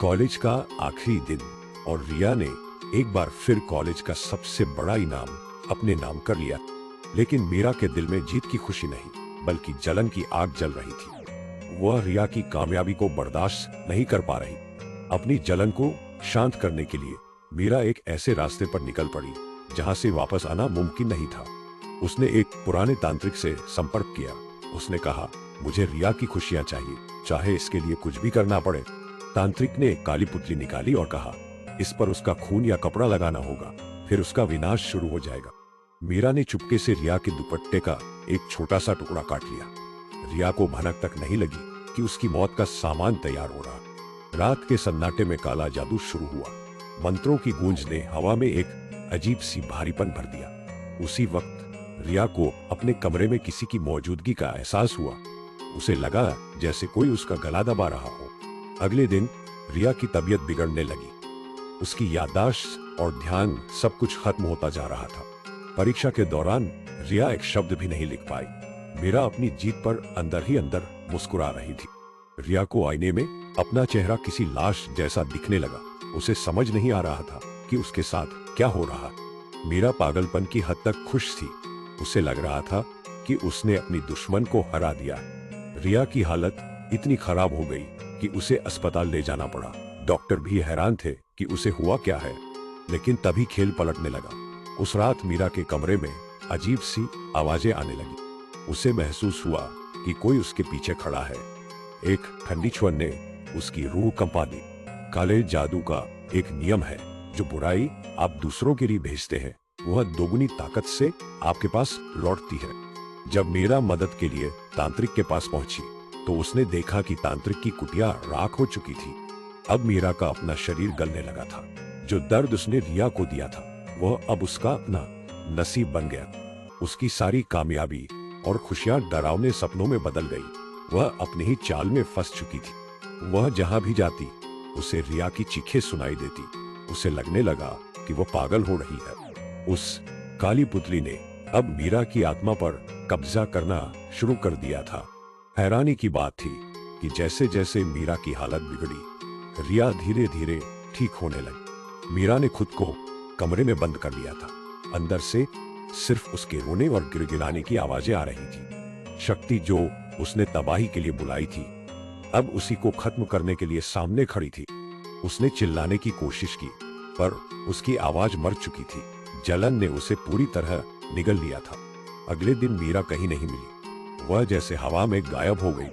College का आखिरी दिन और रिया ने एक बार फिर कॉलेज का सबसे बड़ा इनाम अपने नाम कर लिया। लेकिन मीरा के दिल में जीत की खुशी नहीं बल्कि जलन की आग जल रही थी। वह रिया की कामयाबी को बर्दाश्त नहीं कर पा रही। अपनी जलन को शांत करने के लिए मीरा एक ऐसे रास्ते पर निकल पड़ी जहां से वापस आना मुमकिन नहीं था। उसने एक पुराने तांत्रिक से संपर्क किया। उसने कहा, मुझे रिया की खुशियां चाहिए, चाहे इसके लिए कुछ भी करना पड़े। तांत्रिक ने एक काली पुतली निकाली और कहा, इस पर उसका खून या कपड़ा लगाना होगा, फिर उसका विनाश शुरू हो जाएगा। मीरा ने चुपके से रिया के दुपट्टे का एक छोटा सा टुकड़ा काट लिया। रिया को भनक तक नहीं लगी कि उसकी मौत का सामान तैयार हो रहा। रात के सन्नाटे में काला जादू शुरू हुआ। मंत्रों की गूंज ने हवा में एक अजीब सी भारीपन भर दिया। उसी वक्त रिया को अपने कमरे में किसी की मौजूदगी का एहसास हुआ। उसे लगा जैसे कोई उसका गला दबा रहा हो। अगले दिन रिया की तबीयत बिगड़ने लगी। उसकी याददाश्त और ध्यान सब कुछ खत्म होता जा रहा था। परीक्षा के दौरान रिया एक शब्द भी नहीं लिख पाई। मीरा अपनी जीत पर अंदर ही अंदर मुस्कुरा रही थी। रिया को आईने में अपना चेहरा किसी लाश जैसा दिखने लगा। उसे समझ नहीं आ रहा था कि उसके साथ क्या हो रहा। मीरा पागलपन की हद तक खुश थी। उसे लग रहा था कि उसने अपनी दुश्मन को हरा दिया। रिया की हालत इतनी खराब हो गई कि उसे अस्पताल ले जाना पड़ा। डॉक्टर भी हैरान थे कि उसे हुआ क्या है। लेकिन तभी खेल पलटने लगा। उस रात मीरा के कमरे में अजीब सी आवाजें आने लगी। उसे महसूस हुआ कि कोई उसके पीछे खड़ा है। एक ठंडी छुअन ने उसकी रूह कंपा दी। काले जादू का एक नियम है, जो बुराई आप दूसरों के लिए भेजते हैं वह दोगुनी ताकत से आपके पास लौटती है। जब मीरा मदद के लिए तांत्रिक के पास पहुंची तो उसने देखा कि तांत्रिक की कुटिया राख हो चुकी थी। अब मीरा का अपना शरीर गलने लगा था। जो दर्द उसने रिया को दिया था वह अब उसका अपना नसीब बन गया। उसकी सारी कामयाबी और खुशियां डरावने सपनों में बदल गई। वह अपनी ही चाल में फंस चुकी थी। वह जहां भी जाती उसे रिया की चीखें सुनाई देती। उसे लगने लगा कि वह पागल हो रही है। उस काली पुतली ने अब मीरा की आत्मा पर कब्जा करना शुरू कर दिया था। हैरानी की बात थी कि जैसे जैसे मीरा की हालत बिगड़ी, रिया धीरे धीरे ठीक होने लगी। मीरा ने खुद को कमरे में बंद कर लिया था। अंदर से सिर्फ उसके रोने और गिड़गिड़ाने की आवाजें आ रही थी। शक्ति जो उसने तबाही के लिए बुलाई थी अब उसी को खत्म करने के लिए सामने खड़ी थी। उसने चिल्लाने की कोशिश की पर उसकी आवाज मर चुकी थी। जलन ने उसे पूरी तरह निगल लिया था। अगले दिन मीरा कहीं नहीं मिली। वह जैसे हवा में गायब हो गई थी।